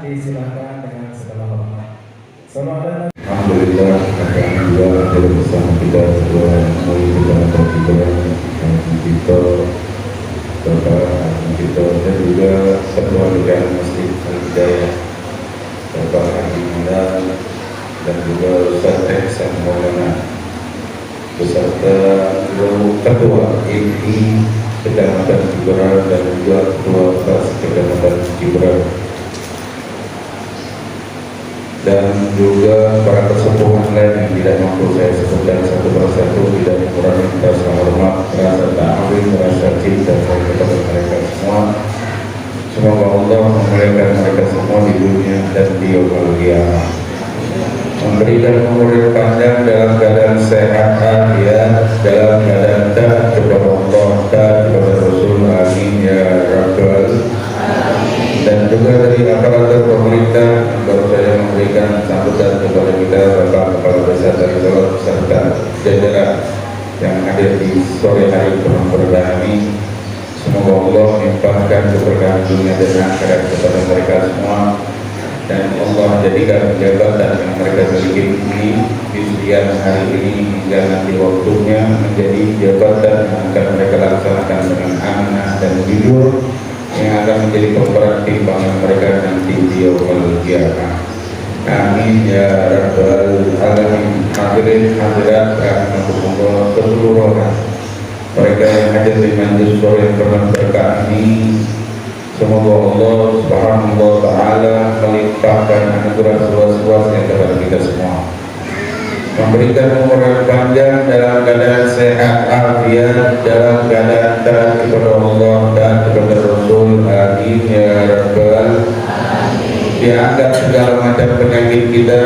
Disilahkan dengan segala hormat. Alhamdulillah, alhamdulillah ada bersama kita semua murid kita Bapak kita dan juga Ketua Dekan Masjid Al-Hidayah Bapak Haji Madan dan juga Ustaz Ehsan Maulana beserta Ketua IMI Kecamatan Ciberang dan juga Ketua Pas Kecamatan Ciberang dan juga para kesepuhan lain yang tidak mampu saya sebutkan satu persatu, tidak mengurangi rasa hormat, rasa ta'zim, rasa cinta saya kepada mereka semua. Semoga Allah memuliakan mereka semua di dunia dan di yaumul qiyamah, memberikan umur panjang dalam keadaan sehat afiat, dalam keadaan taat kepada Allah, taat kepada Rasul. Amin ya rabbal. Dan juga dari aparatur pemerintah baru saja memberikan sambutan kepada kita Bapak Kepala Desa Tarisolot serta jajaran yang hadir di sore hari penuh berkah ini. Semoga Allah melimpahkan keberkahan dunia dan akhirat kepada mereka semua, dan Allah jadikan jabatan yang mereka miliki ini di siang hari ini hingga nanti waktunya menjadi jabatan yang akan mereka laksanakan dengan amanah dan jujur, yang akan menjadi pemberat timbangan mereka nanti di yaumul qiyamah. Amin ya rabbal alamin. Hadirin hadirat rahimakumullah keseluruhan mereka yang hadir di majelis sore yang penuh berkah ini, semoga Allah Subhanahu wa taala melimpahkan anugerah seluas-luasnya kepada kita semua, memberikan umur yang panjang dalam keadaan sehat afiat, dalam keadaan taat kepada Allah dan kepada Rasul. Amin ya rabbal. Diangkat segala macam penyakit kita,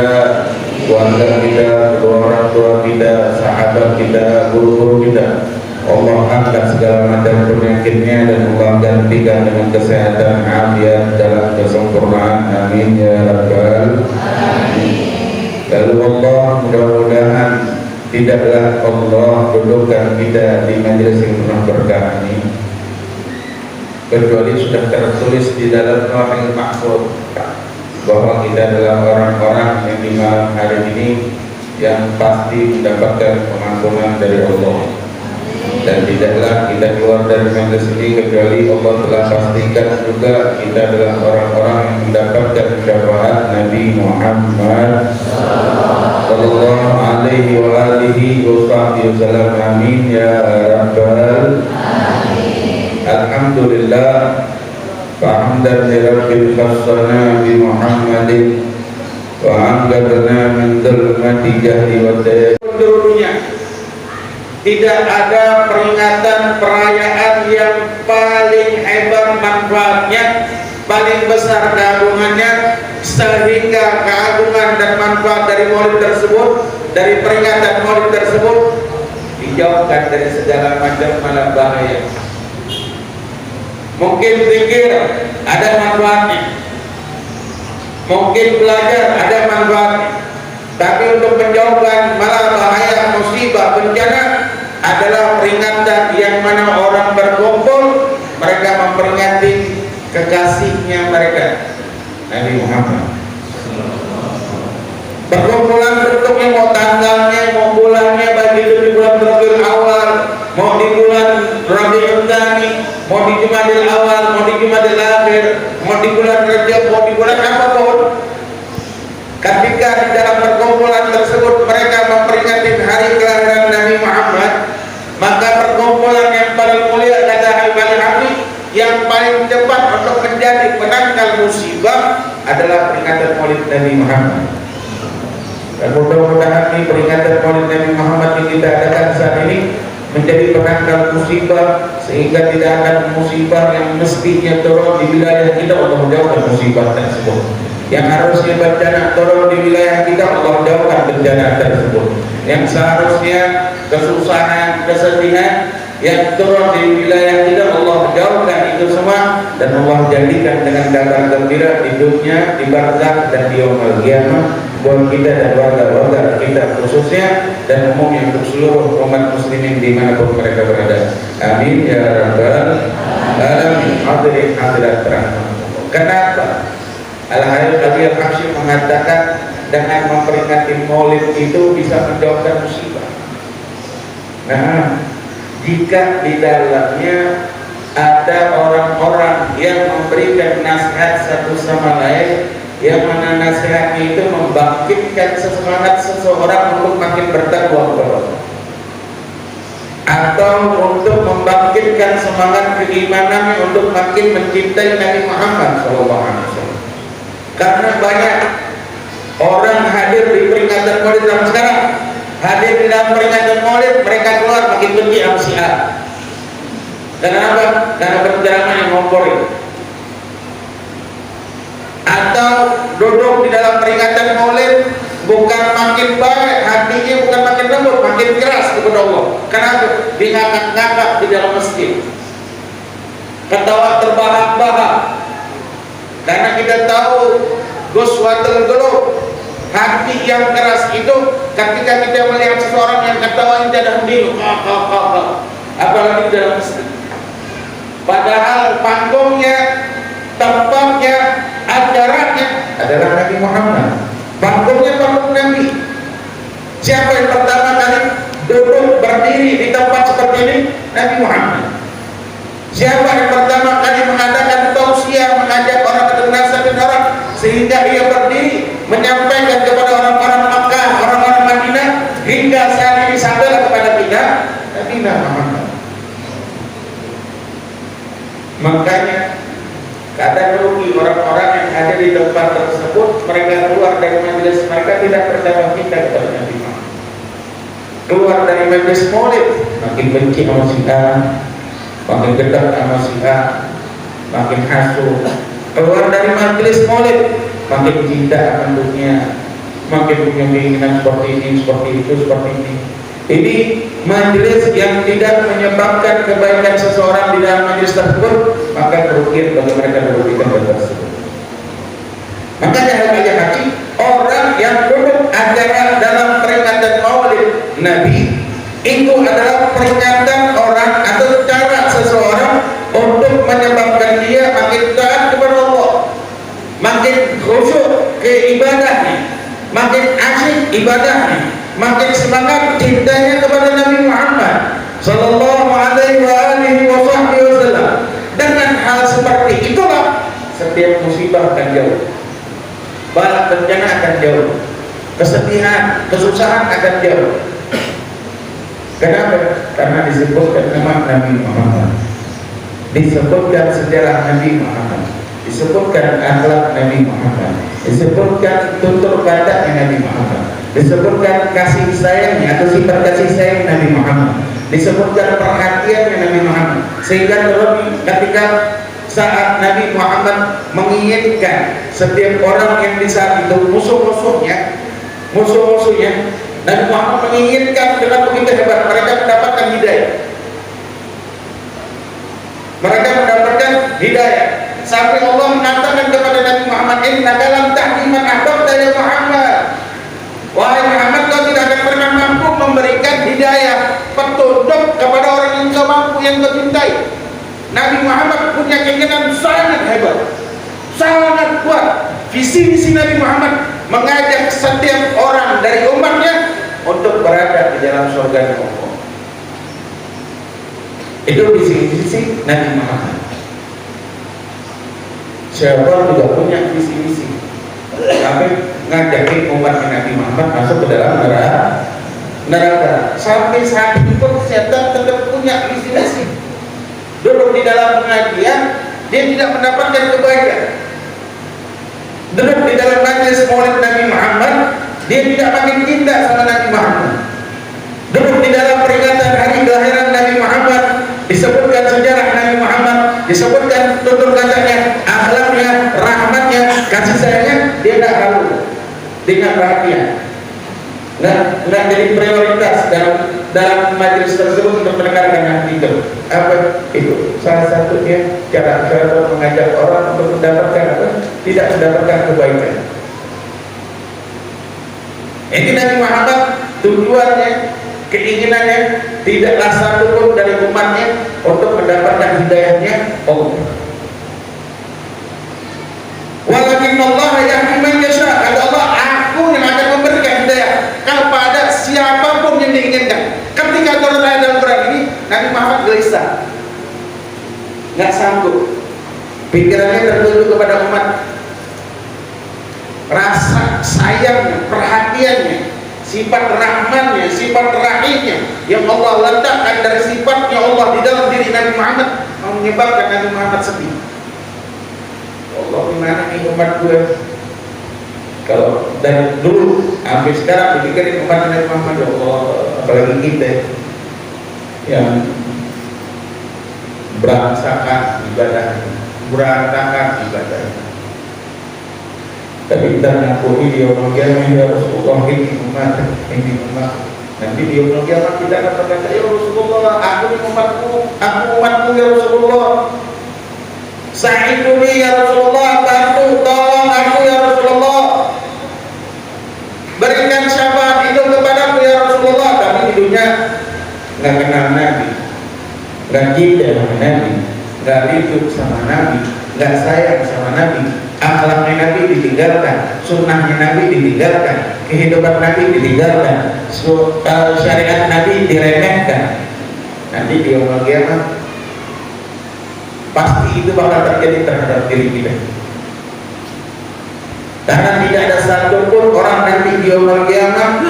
keluarga kita, kedua orang tua kita, sahabat kita, guru-guru kita, Allah angkat segala macam penyakitnya dan Allah gantikan dengan kesehatan afiat dalam kesempurnaan. Amin ya rabbal. Lalu Allah mudah-mudahan tidaklah Allah dudukkan kita di majelis yang penuh berkah ini kecuali sudah tertulis di dalam Lauhul Mahfuz bahwa kita adalah orang-orang yang di malam hari ini yang pasti mendapatkan pengampunan dari Allah, dan tidaklah kita keluar dari majelis ini kecuali Allah telah pastikan juga kita adalah orang-orang yang mendapatkan syafaat Nabi Muhammad sallallahu alaihi wa alihi wasallam. Amin ya rabbal. Alhamdulillah, hamdan li rabbil khassana bi Muhammadin wa anggadna min dhulmati jahli wa dayya. Tidak ada peringatan perayaan yang paling hebat manfaatnya, paling besar keagungannya, sehingga keagungan dan manfaat dari maulid tersebut, dari peringatan maulid tersebut dijauhkan dari segala macam malapetaka. Mungkin zikir ada manfaatnya, mungkin belajar ada manfaatnya, tapi untuk menjauhkan malapetaka, musibah, bencana adalah peringatan yang mana orang berkumpul, mereka memperingati kekasihnya mereka Nabi Muhammad. Perkumpulan bentuknya mau tanggalnya, mau bulannya, baik itu di bulan Rabiul Awal, mau di bulan Rabiul Tsani, mau di Jumadil Awal, mau di Jumadil Akhir, mau di bulan Rajab, mau di bulan apapun. Ketika di dalam perkumpulan tersebut mereka memperingati hari kelahiran Nabi Muhammad, maka perkumpulan yang paling mulia kata Al-Habib yang paling cepat untuk menjadi penangkal musibah adalah peringatan Maulid Nabi Muhammad. Dan mudah-mudahan ini peringatan Maulid Nabi Muhammad yang kita adakan saat ini menjadi penangkal musibah, sehingga tidak akan musibah yang mestinya turun di wilayah kita, Allah jauhkan musibah tersebut. Yang harusnya bencana turun di wilayah kita, Allah jauhkan bencana tersebut. Yang seharusnya kesusahan, kesedihan yang turun di wilayah kita, Allah jauhkan itu semua, dan Allah jadikan dengan kabar gembira di dunia, di barzakh dan di yaumul qiyamah buat kita dan warga-warga kita khususnya, dan umumnya untuk seluruh umat muslimin dimanapun mereka berada. Amin ya rabbal alamin. Hadirin hadirat rahmatullah. Kenapa Al-Harith Al-Habsyi mengatakan dengan memperingati Maulid itu bisa menjauhkan musibah. Nah, jika di dalamnya ada orang-orang yang memberikan nasihat satu sama lain, yang mana nasihatnya itu membangkitkan semangat seseorang untuk makin bertakwa kepada Allah, atau untuk membangkitkan semangat keimanannya untuk makin mencintai Nabi Muhammad SAW. Karena banyak orang hadir di peringatan Maulid zaman sekarang, hadir di dalam peringatan Maulid, mereka keluar makin benci sama Syiah. Kenapa? Karena berceramah yang ngompori. Atau duduk di dalam peringatan Maulid bukan makin baik hatinya, bukan makin lembut, makin keras kepada Allah. Kenapa? Dingakak-ngakak di dalam masjid, ketawa terbahak-bahak. Karena kita tahu Ghuswatul Qulub, hati yang keras itu ketika kita melihat seseorang yang ketawanya tidak hendak, apalagi di dalam masjid. Padahal panggungnya, tempatnya, ajarannya adalah Nabi Muhammad. Panggungnya panggung Nabi. Siapa yang pertama kali duduk berdiri di tempat seperti ini? Nabi Muhammad. Siapa yang pertama kali mengadakan tausiah, mengajak orang untuk nasihatin orang sehingga ia berdiri menyampaikan kepada orang-orang Makkah, orang-orang Madinah, hingga saat ini sampailah kepada kita Nabi Muhammad. Makanya kadang rugi orang-orang yang ada di tempat tersebut, mereka keluar dari majelis, mereka tidak percaya kita kepada Nabi Muhammad. Keluar dari majelis Maulid makin benci sama Syiah, makin dekat sama Syiah, makin hasud. Keluar dari majelis Maulid makin cinta akan dunia, makin punya keinginan seperti ini, seperti itu, seperti ini. Ini majelis yang tidak menyebabkan kebaikan seseorang di dalam majelis tersebut, maka kerugian bagi mereka duduk di tempat tersebut. Makanya hal-hal haji, orang yang duduk acara dalam peringatan Maulid Nabi itu adalah peringatan orang atau cara seseorang untuk menyebabkan dia makin taat kepada Allah, makin khusyuk ke ibadahnya, makin asyik ibadahnya, makin semangat cintanya kepada Nabi Muhammad sallallahu alaihi wasallam. Dengan hal seperti itulah setiap musibah akan jauh, bala bencana akan jauh, kesedihan, kesusahan akan jauh. Kenapa? Karena disebutkan nama Nabi Muhammad, disebutkan sejarah Nabi Muhammad, disebutkan akhlak Nabi Muhammad, disebutkan tutur katanya Nabi Muhammad, disebutkan kasih sayangnya atau sifat kasih sayang Nabi Muhammad, disebutkan perhatiannya Nabi Muhammad. Sehingga terlebih ketika saat Nabi Muhammad menginginkan setiap orang yang di saat itu musuh-musuhnya, Nabi Muhammad menginginkan dengan begitu hebat mereka mendapatkan hidayah. Mereka mendapatkan hidayah sampai Allah mengatakan kepada Nabi Muhammad, innaka lam tahdi man ahbabta ya Muhammad. Wahai Muhammad, kau tidak akan pernah mampu memberikan hidayah, petunjuk kepada orang yang kau mampu, yang kau cintai. Nabi Muhammad punya keinginan sangat hebat, sangat kuat. Visi-visi Nabi Muhammad mengajak setiap orang dari umatnya untuk berada di dalam surga Allah. Itu visi-visi Nabi Muhammad. Siapa juga punya visi-visi, tapi ngajakin umat Nabi Muhammad masuk ke dalam neraka. Sampai saat itu setan tetap punya visi-visi. Duduk di dalam pengajian, dia tidak mendapatkan kebaikan. Duduk di dalam majelis Maulid Nabi Muhammad, dia tidak makin cinta sama Nabi Muhammad. Duduk di dalam peringatan hari kelahiran Nabi Muhammad, disebutkan sejarah Nabi Muhammad, disebutkan tutur katanya, akhlaknya, rahmatnya, kasih sayangnya, dia tidak ragu dengan perhatian, nggak jadi prioritas dalam majelis tersebut untuk mendengarkan itu. Apa itu? Salah satunya cara mengajak orang untuk mendapatkan apa? Tidak mendapatkan kebaikan. Ini Nabi Muhammad tujuannya, keinginannya tidaklah satu pun dari umatnya untuk mendapatkan hidayahnya Allah. Walakin Allah sanggup. Pikirannya tertuju kepada umat. Rasa sayangnya, perhatiannya, sifat rahmannya, sifat rahimnya yang Allah letakkan dari sifatnya Allah di dalam diri Nabi Muhammad menyebabkan Nabi Muhammad sedih. Allah, gimana nih umat gue? Kalau dari dulu sampai sekarang dipikirin umat Nabi Muhammad, ya Allah, apalagi kita yang berantakan ibadah, berantakan ibadah. Tapi kita mengakui dia mengiyakan ya Rasulullah, ini umat. Nanti dia mengiyakan kita akan berkata, ya Rasulullah, aku umatmu ya Rasulullah. Sa'iduni ya Rasulullah, bantu, tolong aku ya Rasulullah. Berikan syafaat itu kepadaku ya Rasulullah. Tapi di dunia nggak kenal Nabi, nggak cinta sama Nabi, nggak hidup sama Nabi, nggak sayang sama Nabi. Akhlaknya Nabi ditinggalkan, sunnahnya Nabi ditinggalkan, kehidupan Nabi ditinggalkan, syariat Nabi diremehkan. Nanti di yaumul qiyamah pasti itu bakal terjadi terhadap diri kita. Karena tidak ada satupun orang nanti di yaumul qiyamah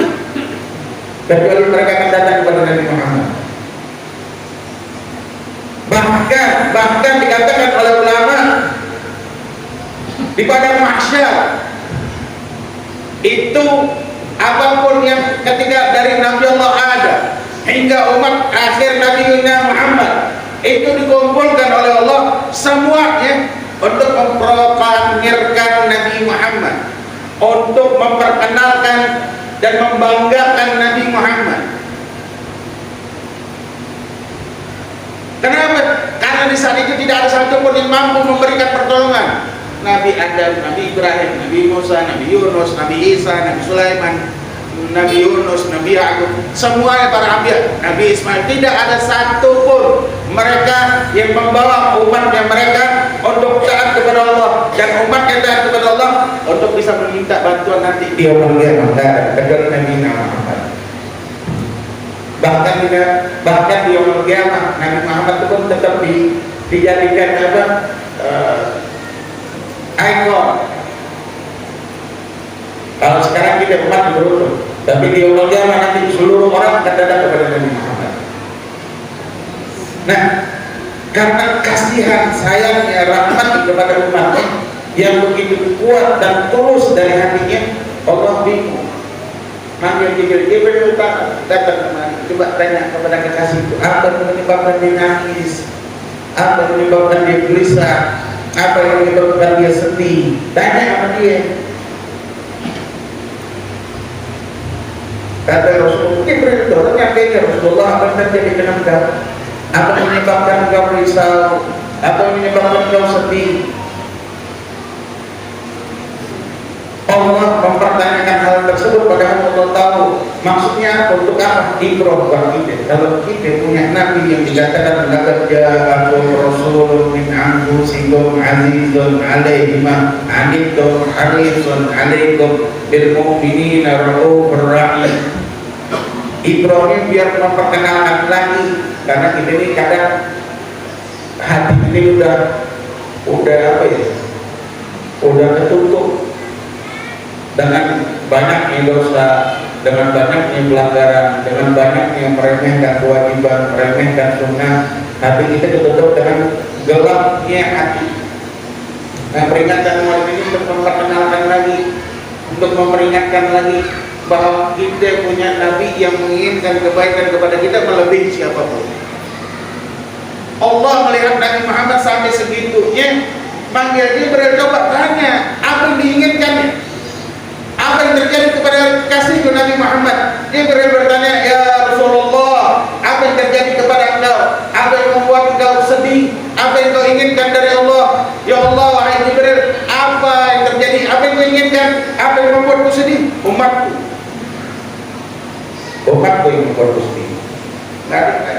kecuali mereka akan datang kepada Nabi Muhammad. Bahkan dikatakan oleh ulama di padang mahsyar itu apapun yang ketika dari Nabi Allah Adam hingga umat akhir Nabi Muhammad itu dikumpulkan oleh Allah semuanya untuk memproklamirkan Nabi Muhammad, untuk memperkenalkan dan membanggakan Nabi Muhammad. Kenapa? Karena di saat itu tidak ada satupun yang mampu memberikan pertolongan. Nabi Adam, Nabi Ibrahim, Nabi Musa, Nabi Yunus, Nabi Isa, Nabi Sulaiman, Nabi Yunus, Nabi Ya'qub, semuanya para anbiya, Nabi Ismail, tidak ada satupun mereka yang membawa umatnya mereka untuk taat kepada Allah, dan umat yang taat kepada Allah untuk bisa meminta bantuan nanti di yaumul qiyamah kecuali Nabi Muhammad. Bahkan di yaumul qiyamah Nabi Muhammad itu pun tetap dijadikan apa? Ikon. Kalau sekarang kita umat beruntung, tapi di yaumul qiyamah nanti seluruh orang akan datang kepada Nabi Muhammad. Nah, karena kasihan, sayangnya, rahmat kepada umatnya yang begitu kuat dan tulus dari hatinya, Allah bingung. Manggil Jibril datang kemari, coba tanya kepada kekasihku, apa yang menyebabkan dia nangis, apa yang menyebabkan dia gelisah, apa yang menyebabkan dia sedih. Tanya sama dia. Kata Rasulullah, Jibril tanya Rasulullah, apa yang terjadi dengan engkau? Apa yang menyebabkan engkau risau? Apa yang menyebabkan engkau sedih? Allah mempertanyakan hal tersebut padahal Allah tahu maksudnya untuk apa? Ibrah buat kita. Kalau kita punya Nabi yang dikatakan laqad ja'akum rasulun min anfusikum azizun 'alaihi ma 'anittum harisun 'alaikum bil mu'minina raufur rahim. Ibrahim biar memperkenalkan lagi, karena kita ini kadang hati ini udah apa ya? Udah ketutup dengan banyaknya dosa, dengan banyaknya pelanggaran, dengan banyaknya meremehkan kewajiban, meremehkan sunnah. Hati kita ketutup dengan gelapnya hati. Nah, peringatan malam ini untuk memperkenalkan lagi, untuk memperingatkan lagi bahwa kita punya Nabi yang menginginkan kebaikan kepada kita melebihi siapapun. Allah melihat Nabi Muhammad sampai segitunya, manggil Jibril, coba tanya apa yang diinginkannya. Apa yang terjadi kepada kasihku Nabi Muhammad? Jibril bertanya, ya Rasulullah, apa yang terjadi kepada engkau? Apa yang membuat engkau sedih? Apa yang kau inginkan dari Allah? Ya Allah, wahai Jibril, apa yang terjadi? Apa yang kau inginkan? Apa yang membuatku sedih? Umatku yang membuatku sedih. Nggak ada.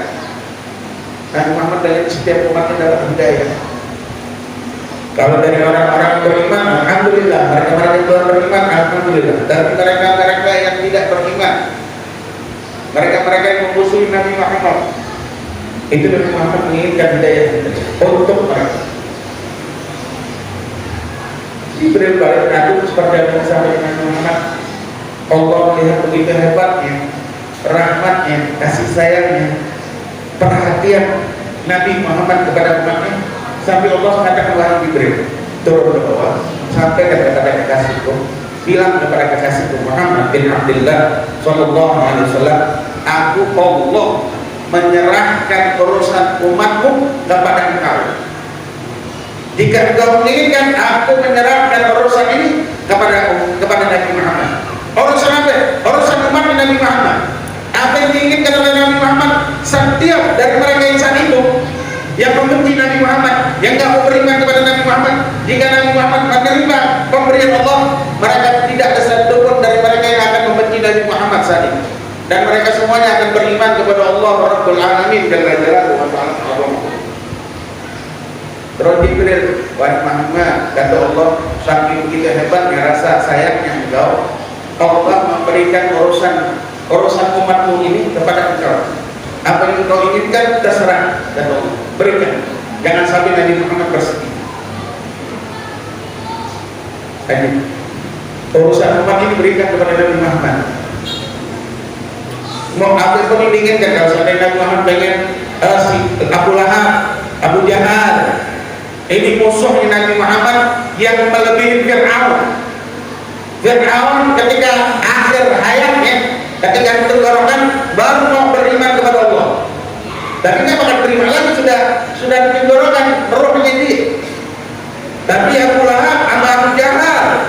Nabi Muhammad dari setiap umatnya dapat hidayah. Kalau dari orang-orang beriman, alhamdulillah, mereka-mereka yang telah beriman, alhamdulillah. Tapi mereka-mereka yang tidak beriman, mereka-mereka yang memusuhi Nabi Muhammad, Itu Nabi Muhammad menginginkan hidayah untuk mereka. Jibril balik ngadu seperti yang disampaikan Nabi Muhammad. Allah melihat begitu hebatnya, rahmatnya, kasih sayangnya, perhatian Nabi Muhammad kepada umatnya, sampai Allah mengatakan, wahai Jibril, turun ke bawah, sampaikan kepada kekasihku, bilang kepada kekasihku Muhammad bin Abdullah sallallahu alaihi wasallam, aku Allah menyerahkan urusan umatku kepada engkau. Jika engkau menginginkan, aku menyerahkan urusan ini kepada Nabi Muhammad. Urusan apa? Urusan umat Nabi Muhammad. Apa yang diinginkan oleh Nabi Muhammad, setiap dari mereka insan itu yang membenci Nabi Muhammad, yang tidak mau beriman kepada Nabi Muhammad, jika Nabi Muhammad menerima pemberian Allah, mereka tidak ada satupun dari mereka yang akan membenci Nabi Muhammad saat ini, dan mereka semuanya akan beriman kepada Allah Rabbul Alamin jalla jalaluhu wa ta'ala. Terus Jibril, wahai Muhammad, kata Allah, saking begitu hebatnya rasa sayangnya engkau, Allah memberikan urusan umatmu ini kepada engkau. Apa yang engkau inginkan terserah, kata Allah, berikan. Jangan sampai Nabi Muhammad bersedih. Urusan umat ini berikan kepada Nabi Muhammad. Mau apa yang kau inginkan? Kalau sampai Nabi Muhammad pengen si Abu Lahab, Abu Jahal, ini musuhnya Nabi Muhammad yang melebihi Fir'aun. Fir'aun ketika akhir hayatnya, ketika ditenggorokan, baru mau beriman kepada Allah. Tapi dia akan terima lagi, sudah ditenggorokan rohnya dia. Tapi Abu Lahab sama Abu Jahal,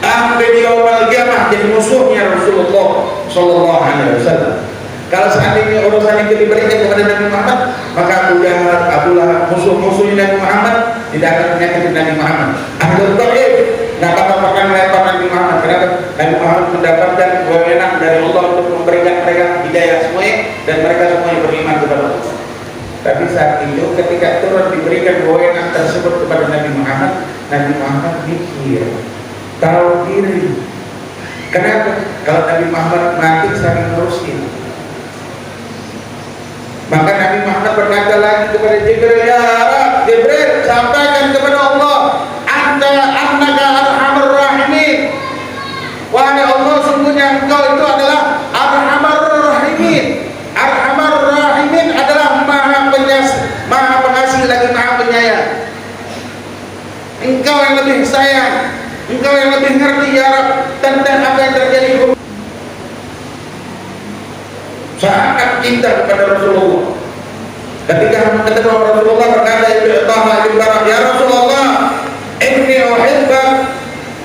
sampai di yaumul qiyamah jadi musuhnya Rasulullah sallallahu alaihi wasallam. Kalau seandainya urusan itu diberikan kepada Nabi Muhammad, maka Abu Jahal, Abu Lahab, musuh-musuhnya Nabi Muhammad tidak akan menyakiti Nabi Muhammad. Ahlul Tauhid tidak akan melempar Nabi Muhammad. Kenapa? Nabi Muhammad mendapatkan wewenang dari Allah untuk memberikan mereka hidayah semuanya, dan mereka semuanya beriman kepada Allah. Tapi saat itu ketika turun diberikan wewenang tersebut kepada Nabi Muhammad mikir, tahu diri. Kenapa? Kalau Nabi Muhammad mati saking ngurusin. Maka Nabi Muhammad berkata lagi kepada Jibril, ya Rab, Jibril, sampaikan kepada Allah, annaka arhamur rahimin. Wahai Allah, sungguhnya engkau itu adalah arhamur rahimin. Arhamur rahimin adalah maha pengasih lagi maha penyayang. Engkau yang lebih sayang, engkau yang lebih ngerti ya Rab tentang apa yang terjadi. Sangat cinta kepada Rasulullah. Ketika ketemu Rasulullah berkata, ya Rasulullah, inni uhibbak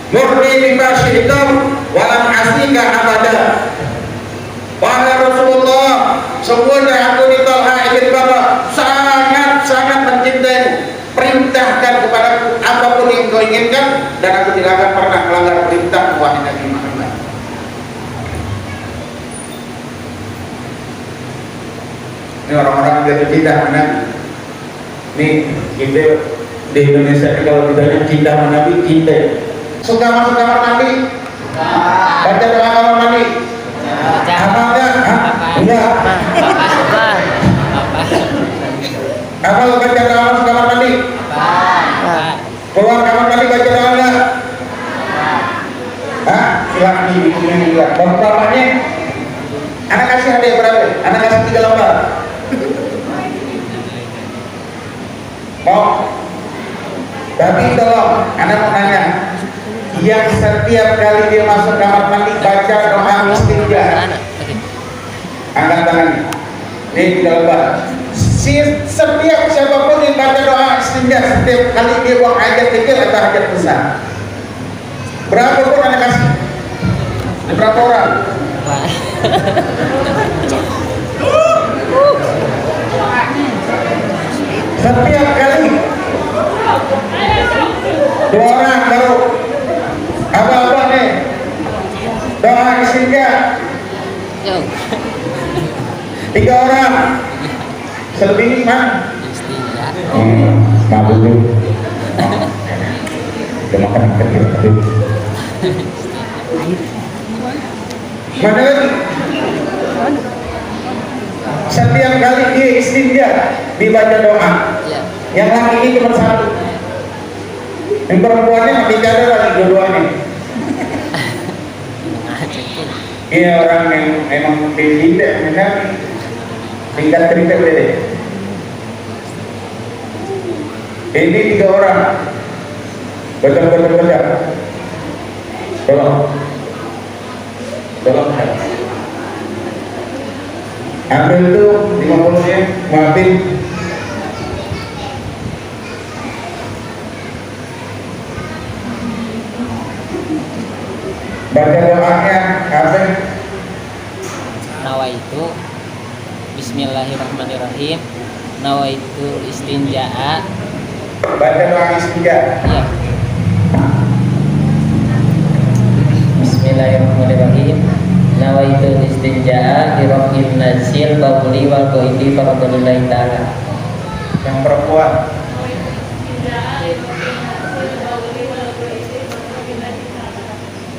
murni bima syi'tum wa lam asika abada. Wahai Rasulullah, sungguhnya aku di Talha ibn Barra sangat mencintai. Perintahkan kepadaku apapun yang kau inginkan, dan aku tidak akan pernah melanggar perintah wahai Nabi Muhammad. Ini orang-orang yang cinta sama Nabi. Nih kita di Indonesia ini kalau ditanya cinta sama Nabi, cinta. Suka masuk kamar Nabi? Baca doa kamar Nabi? Hafalnya? Enggak. Hafal baca doa masuk kamar Nabi? Keluar kamar Nabi baca doa enggak? Silahkan dibikin. Bapaknya anak kasih hadiah berapa? Anak kasih 3 lembar. Mau? Tapi tolong, anak mau nanya, yang setiap kali dia masuk kamar mandi baca doa istinja, angkat tangannya. Ini 3 lembar. Setiap siapapun yang baca doa istinja, setiap kali dia buang hajat kecil atau hajat besar, berapa pun anak kasih? Berapa orang? Setiap kali 2 orang baru apa-apa nih doa istinja. 3 orang selebihnya mana? Mabuk dulu. Udah makan kecil. Mana lagi? setiap kali dia istinja dibaca doa. Iya. Yang laki ini cuma satu. Yang perempuannya nggak bicara lagi dua-duanya. Iya orang yang emang tidak mengenai tingkat cerita beda. Ini 3 orang. Baca. Tolong. Ambil itu 50-nya, maafin. Baca doanya, apa? Nawaitu Bismillahirrahmanirrahim. Nawaitu istinja'a. Baca doa istinja. Iya. Bismillahirrahmanirrahim. Nawaitu istinja'a bi rabbil nazil bauli wal qaidi fardhulillahi ta'ala. Yang perempuan.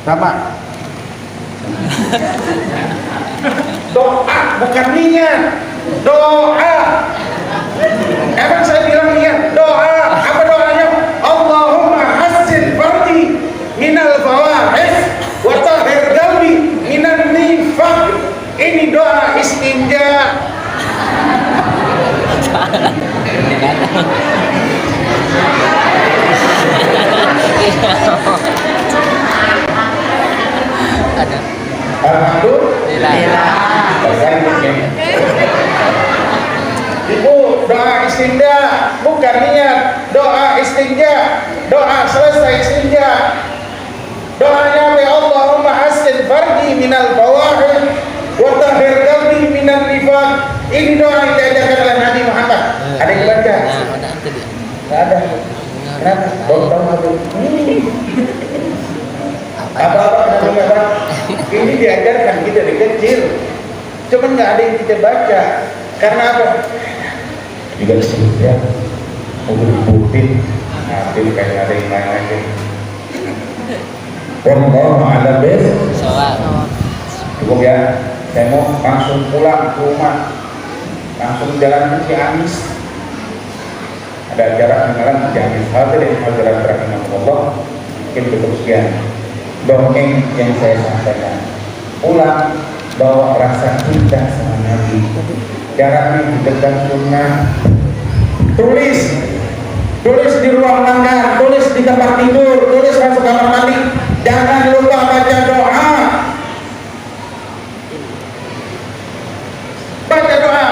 Sama. Doa bukan niat. Doa. Emang saya bilang niat. Doa. Apa doanya? Allahumma hassin fardi minal fawahish wa tahhir qalbi minan nifaq. Ini doa istinja. Ada. Alhamdulillah. Ibu doa istinja bukan niat. Doa istinja, doa selesai istinja. Doanya ya Allahumma hassin fardi minal fawahish wa tahhir qalbi minan nifaq. Ini doa yang diajarkan oleh Nabi Muhammad. Ada yang baca? Nah, ada itu dia. Tidak ada. Kenapa? Baru tahu satu. Apa? Ini diajarkan kita dari kecil. Cuman nggak ada yang kita baca. Karena apa? Juga disebut ya. Untuk dibutin. Nanti kayak ada yang lain lagi. Wallahu a'lam bishawab. Sholat. Cukup ya. Saya mau langsung pulang ke rumah. Langsung jalan ke Ciamis. Ada acara kenalan Ciamis. Hadirin hadirat rahimahullah. Mungkin cukup sekian dongeng yang saya sampaikan. Pulang bawa rasa cinta sama Nabi. Caranya ditegak sunnah. Tulis di ruang makan, tulis di tempat tidur, tulis masuk kamar mandi. Jangan lupa baca doa. Baca doa.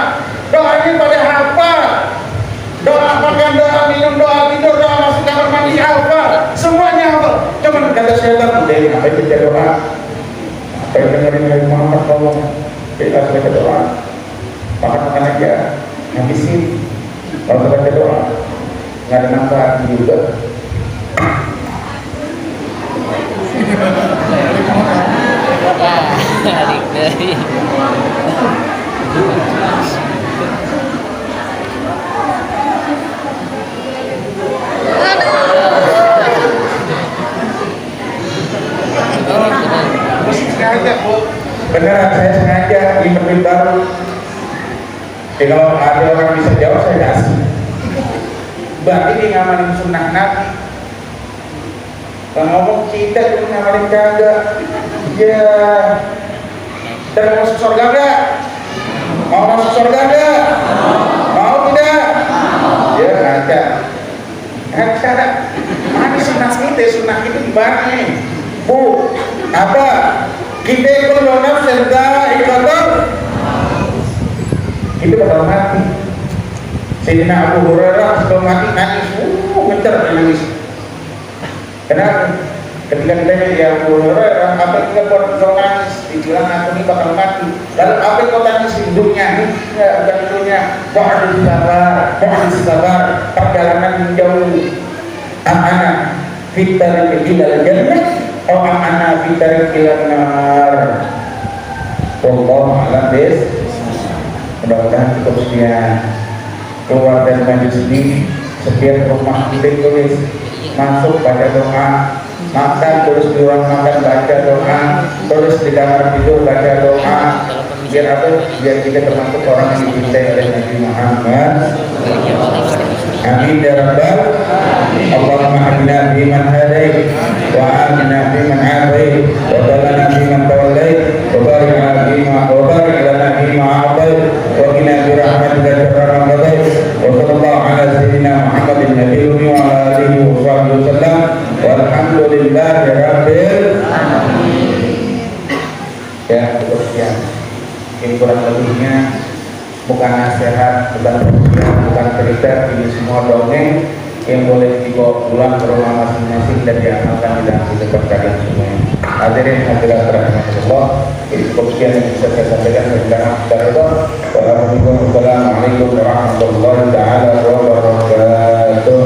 Doanya pada hafal. Doa makan, doa minum, doa tidur, doa masuk kamar mandi hafal. Semuanya hafal. Cuman kata syaitan, udah ngapain baca doa? Apa yang dengerin dari Muhammad tolong kita baca doa. Makan aja, habisin. Kalau baca doa nggak ada manfaat juga. Ya, adik dari. Sengaja, Bu. Beneran saya sengaja di baru. Jadi kalau ada orang bisa jawab saya kasih. Berarti dia ngamalin sunnah Nabi. Kalau ngomong kita cuma ngamalin kagak. Ya. Dan mau masuk surga enggak? Mau masuk surga enggak? Mau tidak? Ya ngaca. Ngaca. Mana sunnah kita gimana nih? Bu, apa? Kita itu nonton serta ikotor. Itu bakal mati. Sayyidina Abu Hurairah sebelum mati nangis, ngecer nangis. Kenapa? Ketika ditanya ya Abu Hurairah, apa yang kita buat kau nangis? Dibilang aku ini bakal mati. Lalu apa yang kau tangis hidupnya? Ya, bukan hidupnya. Ba'adis sabar, perjalanan menjauh. Amana fitar ilal jannah, atau amana fitar ilal nar. Wallahu a'lam bishawab. Mudah-mudahan cukup sekian. Keluar dari majlis ini, setiap rumah kita tulis masuk baca doa, makan tulis di ruang makan baca doa, tulis di kamar tidur baca doa, biar apa? Biar kita termasuk orang yang dicintai oleh Nabi Muhammad. Amin ya rabbal. Allahumma hadina biman hadait, wa amina biman afait, wa tawallana biman tawallait, wa barik lana bima a'tait, wa qina bi rahmatika syarra ma qadait, wa sallallahu ala sayyidina Muhammadin nabiyyi wa ala alihi wa sahbihi wasallam, walhamdulillahi rabbil alamin. Ya, cukup sekian. Ini kurang lebihnya bukan nasihat, bukan pengujian, bukan cerita, ini semua dongeng yang boleh dibawa pulang ke rumah masing-masing dan diamalkan di dalam kehidupan kalian semuanya. Hadirin hadirat rahmatullah, ini cukup sekian yang bisa saya sampaikan. Wassalamualaikum warahmatullahi wabarakatuh.